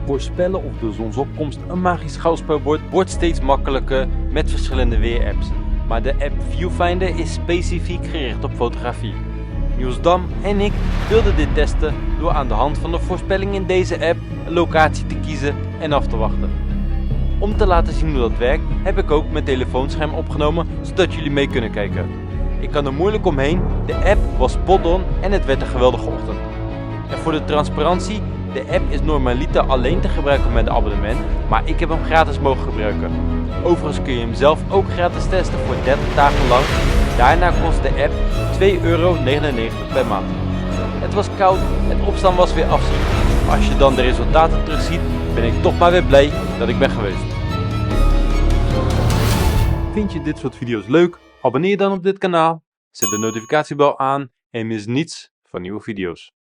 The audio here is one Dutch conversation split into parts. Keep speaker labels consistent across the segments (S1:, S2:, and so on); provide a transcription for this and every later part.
S1: Voorspellen of de zonsopkomst een magisch schouwspel wordt steeds makkelijker met verschillende weerapps. Maar de app Viewfinder is specifiek gericht op fotografie. Niels Dam en ik wilden dit testen door aan de hand van de voorspelling in deze app een locatie te kiezen en af te wachten. Om te laten zien hoe dat werkt heb ik ook mijn telefoonscherm opgenomen zodat jullie mee kunnen kijken. Ik kan er moeilijk omheen, de app was spot on en het werd een geweldige ochtend. En voor de transparantie, de app is normaliter alleen te gebruiken met een abonnement, maar ik heb hem gratis mogen gebruiken. Overigens kun je hem zelf ook gratis testen voor 30 dagen lang. Daarna kost de app €2,99 per maand. Het was koud, het opstaan was weer afzien. Als je dan de resultaten terugziet, ben ik toch maar weer blij dat ik ben geweest. Vind je dit soort video's leuk? Abonneer je dan op dit kanaal, zet de notificatiebel aan en mis niets van nieuwe video's.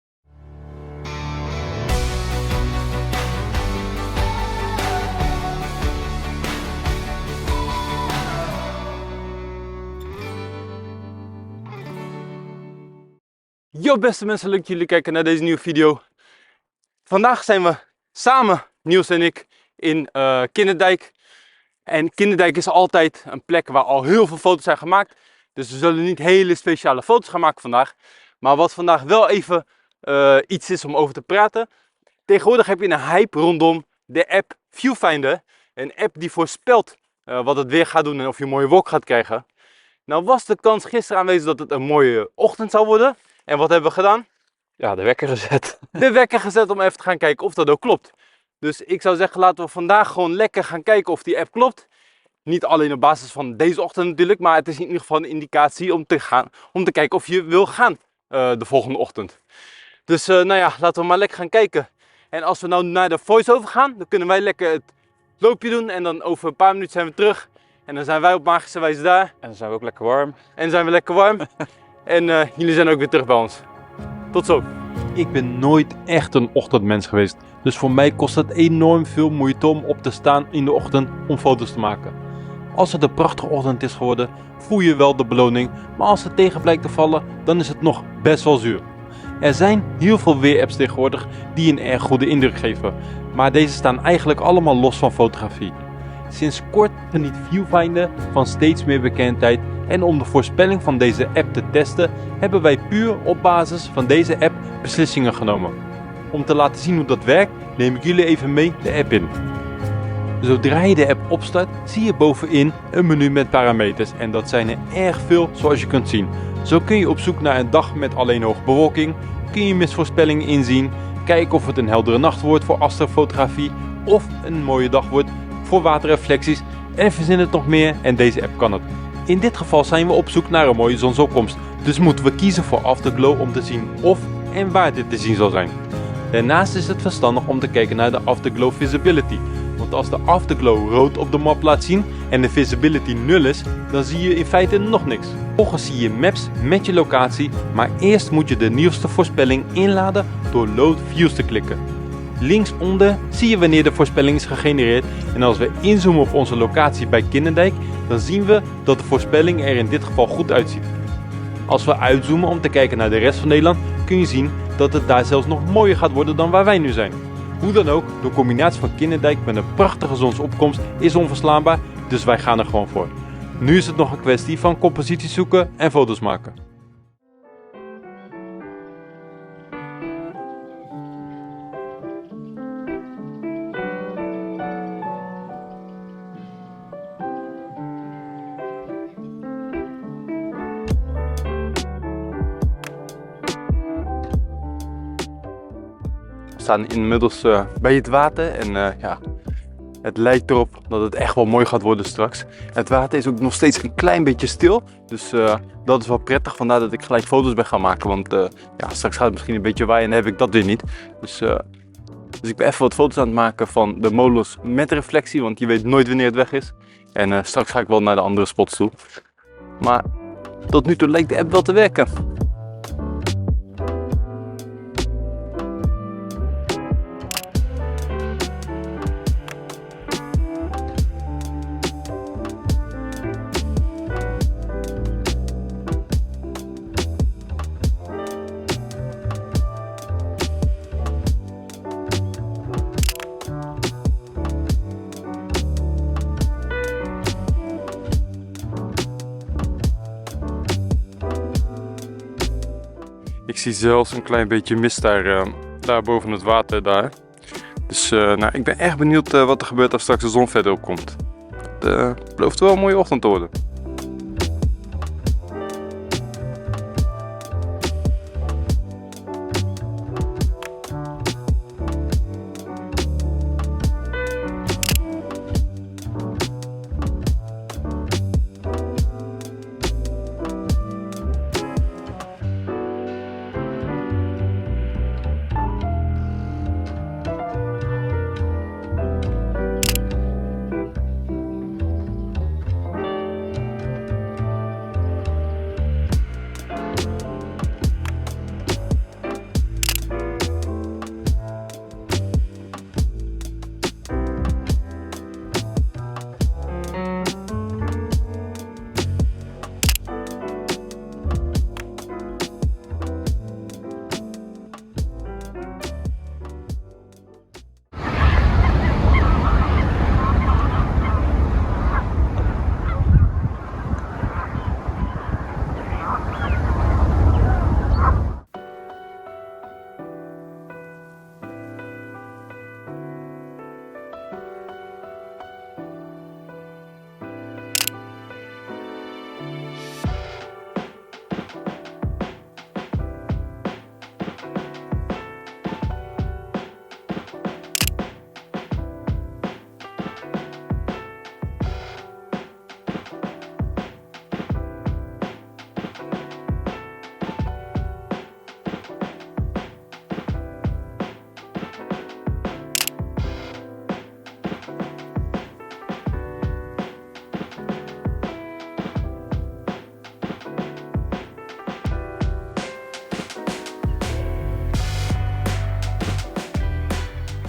S1: Yo beste mensen, leuk dat jullie kijken naar deze nieuwe video. Vandaag zijn we samen, Niels en ik, in Kinderdijk. En Kinderdijk is altijd een plek waar al heel veel foto's zijn gemaakt. Dus we zullen niet hele speciale foto's gaan maken vandaag. Maar wat vandaag wel even iets is om over te praten. Tegenwoordig heb je een hype rondom de app Viewfinder. Een app die voorspelt wat het weer gaat doen en of je een mooie wolk gaat krijgen. Nou was de kans gisteren aanwezig dat het een mooie ochtend zou worden. En wat hebben we gedaan?
S2: Ja, de wekker gezet.
S1: De wekker gezet om even te gaan kijken of dat ook klopt. Dus ik zou zeggen, laten we vandaag gewoon lekker gaan kijken of die app klopt. Niet alleen op basis van deze ochtend natuurlijk, maar het is in ieder geval een indicatie om te kijken of je wil gaan de volgende ochtend. Dus nou ja, laten we maar lekker gaan kijken. En als we nou naar de voice-over gaan, dan kunnen wij lekker het loopje doen. En dan over een paar minuten zijn we terug. En dan zijn wij op magische wijze daar.
S2: En dan zijn we ook lekker warm.
S1: En dan zijn we lekker warm. En jullie zijn ook weer terug bij ons. Tot zo. Ik ben nooit echt een ochtendmens geweest. Dus voor mij kost het enorm veel moeite om op te staan in de ochtend om foto's te maken. Als het een prachtige ochtend is geworden, voel je wel de beloning. Maar als het tegen blijkt te vallen, dan is het nog best wel zuur. Er zijn heel veel weerapps tegenwoordig die een erg goede indruk geven. Maar deze staan eigenlijk allemaal los van fotografie. Sinds kort geniet Viewfinder van steeds meer bekendheid. En om de voorspelling van deze app te testen, hebben wij puur op basis van deze app beslissingen genomen. Om te laten zien hoe dat werkt, neem ik jullie even mee de app in. Zodra je de app opstart, zie je bovenin een menu met parameters. En dat zijn er erg veel zoals je kunt zien. Zo kun je op zoek naar een dag met alleen hoge bewolking, kun je misvoorspellingen inzien, kijken of het een heldere nacht wordt voor astrofotografie of een mooie dag wordt voor waterreflecties en verzin het nog meer en deze app kan het. In dit geval zijn we op zoek naar een mooie zonsopkomst, dus moeten we kiezen voor Afterglow om te zien of en waar dit te zien zal zijn. Daarnaast is het verstandig om te kijken naar de Afterglow Visibility, want als de Afterglow rood op de map laat zien en de Visibility 0 is, dan zie je in feite nog niks. Vervolgens zie je maps met je locatie, maar eerst moet je de nieuwste voorspelling inladen door Load Views te klikken. Linksonder zie je wanneer de voorspelling is gegenereerd en als we inzoomen op onze locatie bij Kinderdijk, dan zien we dat de voorspelling er in dit geval goed uitziet. Als we uitzoomen om te kijken naar de rest van Nederland, kun je zien dat het daar zelfs nog mooier gaat worden dan waar wij nu zijn. Hoe dan ook, de combinatie van Kinderdijk met een prachtige zonsopkomst is onverslaanbaar, dus wij gaan er gewoon voor. Nu is het nog een kwestie van composities zoeken en foto's maken. We staan inmiddels bij het water en ja, het lijkt erop dat het echt wel mooi gaat worden straks. Het water is ook nog steeds een klein beetje stil, dus dat is wel prettig. Vandaar dat ik gelijk foto's ben gaan maken, want ja, straks gaat het misschien een beetje waaien en dan heb ik dat weer niet. Dus ik ben even wat foto's aan het maken van de molens met reflectie, want je weet nooit wanneer het weg is. En straks ga ik wel naar de andere spots toe. Maar tot nu toe lijkt de app wel te werken. zie zelfs een klein beetje mist daar boven het water daar. Dus nou, ik ben echt benieuwd wat er gebeurt als straks de zon verder opkomt. Het belooft wel een mooie ochtend te worden.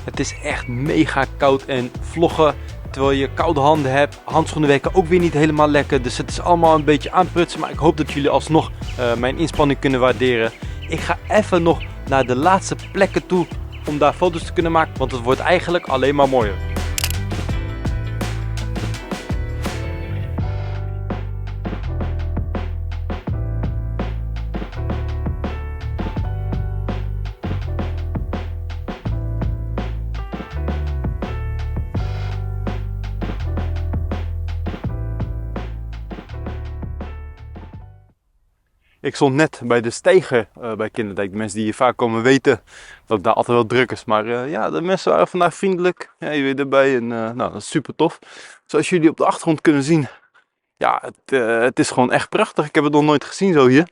S1: Het is echt mega koud en vloggen terwijl je koude handen hebt. Handschoenen werken ook weer niet helemaal lekker. Dus het is allemaal een beetje aanprutsen. Maar ik hoop dat jullie alsnog mijn inspanning kunnen waarderen. Ik ga even nog naar de laatste plekken toe om daar foto's te kunnen maken. Want het wordt eigenlijk alleen maar mooier. Ik stond net bij de steiger bij Kinderdijk. De mensen die hier vaak komen weten dat het daar altijd wel druk is. Maar ja, de mensen waren vandaag vriendelijk. Ja, je weet erbij en nou, dat is super tof. Zoals jullie op de achtergrond kunnen zien. Ja, het is gewoon echt prachtig. Ik heb het nog nooit gezien zo hier.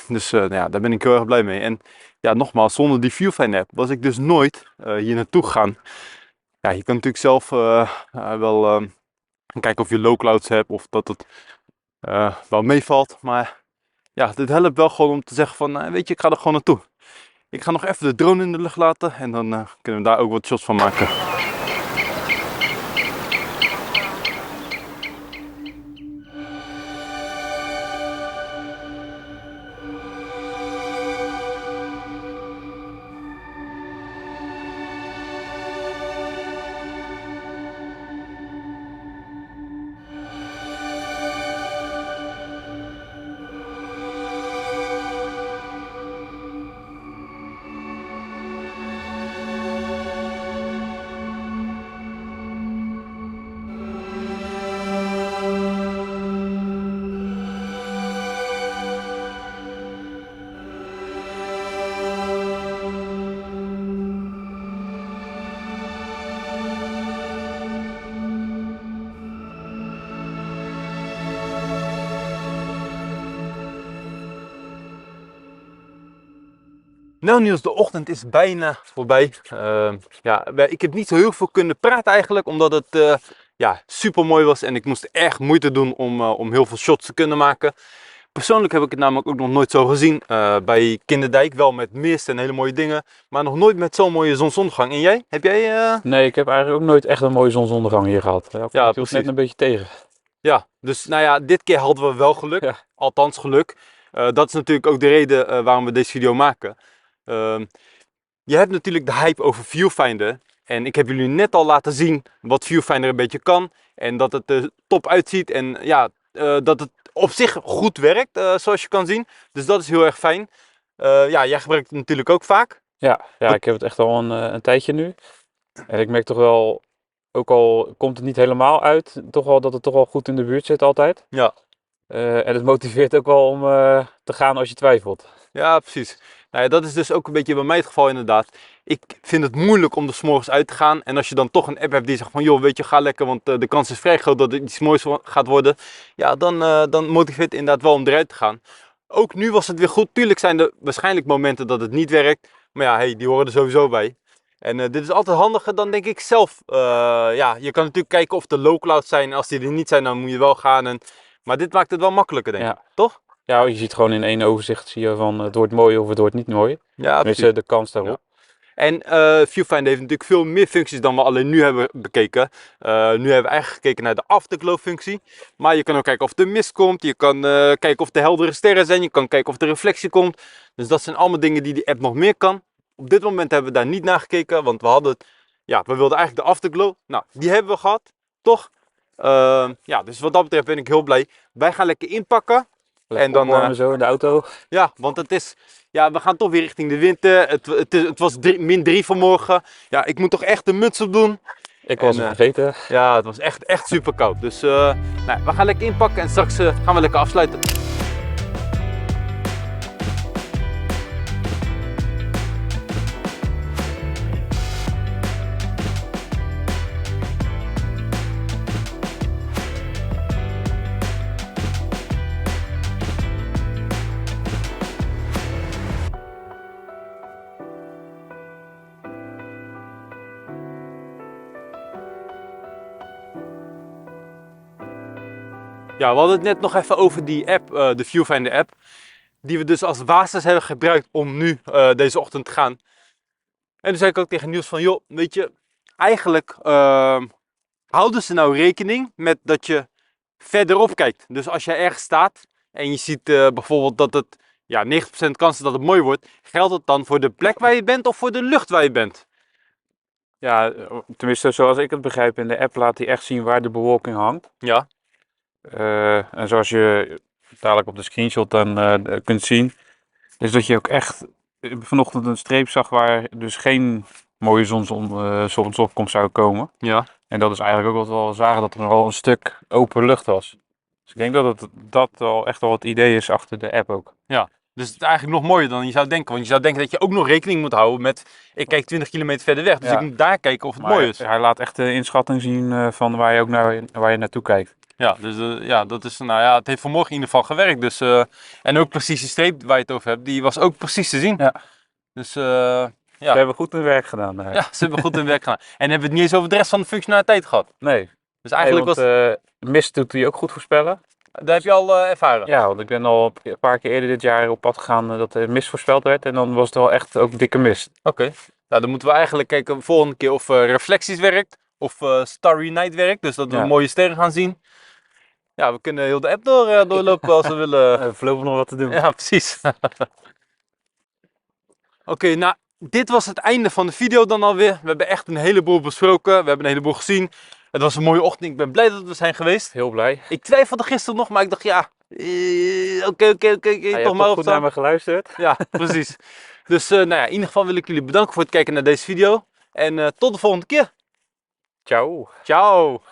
S1: Dus nou ja, daar ben ik heel erg blij mee. En ja, nogmaals, zonder die viewfinder app was ik dus nooit hier naartoe gegaan. Ja, je kan natuurlijk zelf wel kijken of je low clouds hebt of dat het wel meevalt. Maar ja, dit helpt wel gewoon om te zeggen van, weet je, ik ga er gewoon naartoe. Ik ga nog even de drone in de lucht laten en dan kunnen we daar ook wat shots van maken. Nou Niels, de ochtend is bijna voorbij. Ja, ik heb niet zo heel veel kunnen praten eigenlijk, omdat het ja, super mooi was en ik moest erg moeite doen om heel veel shots te kunnen maken. Persoonlijk heb ik het namelijk ook nog nooit zo gezien bij Kinderdijk, wel met mist en hele mooie dingen, maar nog nooit met zo'n mooie zonsondergang. En jij? Heb jij?
S2: Nee, ik heb eigenlijk ook nooit echt een mooie zonsondergang hier gehad. Ja, het viel net een beetje tegen.
S1: Ja, dus nou ja, dit keer hadden we wel geluk, ja. Althans geluk. Dat is natuurlijk ook de reden waarom we deze video maken. Je hebt natuurlijk de hype over Viewfinder. En ik heb jullie net al laten zien wat Viewfinder een beetje kan. En dat het er top uitziet. En ja, dat het op zich goed werkt, zoals je kan zien. Dus dat is heel erg fijn. Ja, jij gebruikt het natuurlijk ook vaak.
S2: Ja, ik heb het echt al een tijdje nu. En ik merk toch wel, ook al komt het niet helemaal uit, toch wel dat het toch wel goed in de buurt zit altijd.
S1: Ja.
S2: En het motiveert ook wel om te gaan als je twijfelt.
S1: Ja, precies. Nou ja, dat is dus ook een beetje bij mij het geval inderdaad. Ik vind het moeilijk om er 's morgens uit te gaan. En als je dan toch een app hebt die zegt van, joh, weet je, ga lekker, want de kans is vrij groot dat het iets moois gaat worden. Ja, dan motiveert het inderdaad wel om eruit te gaan. Ook nu was het weer goed. Tuurlijk zijn er waarschijnlijk momenten dat het niet werkt. Maar ja, hey, die horen er sowieso bij. En dit is altijd handiger dan denk ik zelf. Ja, je kan natuurlijk kijken of er low clouds zijn. Als die er niet zijn, dan moet je wel gaan. Maar dit maakt het wel makkelijker, denk ik. Toch?
S2: Ja, je ziet gewoon in één overzicht zie je van het wordt mooi of het wordt niet mooi.
S1: Ja,
S2: Tenminste, de kans daarop.
S1: Ja. En Viewfinder heeft natuurlijk veel meer functies dan we alleen nu hebben bekeken. Nu hebben we eigenlijk gekeken naar de afterglow functie. Maar je kan ook kijken of er mist komt. Je kan kijken of er heldere sterren zijn. Je kan kijken of er reflectie komt. Dus dat zijn allemaal dingen die app nog meer kan. Op dit moment hebben we daar niet naar gekeken. Want we wilden eigenlijk de afterglow. Nou, die hebben we gehad. Toch? Ja, dus wat dat betreft ben ik heel blij. Wij gaan lekker inpakken.
S2: En dan zo in de auto.
S1: Ja, want het is... Ja, we gaan toch weer richting de winter. Het was -3 vanmorgen. Ja, ik moet toch echt de muts op doen.
S2: Ik was het vergeten.
S1: Ja, het was echt super koud. Dus we gaan lekker inpakken en straks gaan we lekker afsluiten. Ja, we hadden het net nog even over die app, de Viewfinder app. Die we dus als basis hebben gebruikt om nu deze ochtend te gaan. En toen zei ik ook tegen Niels van, joh, weet je, eigenlijk houden ze nou rekening met dat je verderop kijkt. Dus als jij ergens staat en je ziet bijvoorbeeld dat het 90% kans is dat het mooi wordt. Geldt het dan voor de plek waar je bent of voor de lucht waar je bent?
S2: Ja, tenminste zoals ik het begrijp in de app laat hij echt zien waar de bewolking hangt.
S1: Ja.
S2: En zoals je dadelijk op de screenshot dan kunt zien, is dat je ook echt vanochtend een streep zag waar dus geen mooie zonsopkomst zou komen.
S1: Ja.
S2: En dat is eigenlijk ook wat we al zagen, dat er al een stuk open lucht was. Dus ik denk dat dat al echt wel het idee is achter de app ook.
S1: Ja. Dus het is eigenlijk nog mooier dan je zou denken. Want je zou denken dat je ook nog rekening moet houden met... Ik kijk 20 kilometer verder weg, dus ik moet daar kijken of het mooi is.
S2: Hij laat echt de inschatting zien van waar je ook waar je naartoe kijkt.
S1: Ja, dus dat is, het heeft vanmorgen in ieder geval gewerkt. Dus, en ook precies de streep waar je het over hebt, die was ook precies te zien.
S2: Ja.
S1: Dus
S2: Ze hebben goed hun werk gedaan.
S1: Ja, ze hebben goed hun werk gedaan. En hebben het niet eens over de rest van de functionaliteit gehad.
S2: Nee.
S1: Dus eigenlijk
S2: mist doet hij ook goed voorspellen.
S1: Dat heb je al ervaren?
S2: Ja, want ik ben al een paar keer eerder dit jaar op pad gegaan dat er mist voorspeld werd. En dan was het wel echt ook dikke mist.
S1: Oké. Nou, dan moeten we eigenlijk kijken de volgende keer of reflecties werkt. Of Starry Night werkt. Dus dat we mooie sterren gaan zien. Ja, we kunnen heel de app doorlopen als we willen.
S2: We voorlopig nog wat te doen.
S1: Ja, precies. Oké, nou, dit was het einde van de video dan alweer. We hebben echt een heleboel besproken. We hebben een heleboel gezien. Het was een mooie ochtend. Ik ben blij dat we zijn geweest.
S2: Heel blij.
S1: Ik twijfelde gisteren nog, maar ik dacht, oké.
S2: Je hebt toch goed naar me geluisterd.
S1: Ja, precies. Dus in ieder geval wil ik jullie bedanken voor het kijken naar deze video. En tot de volgende keer.
S2: Ciao.
S1: Ciao.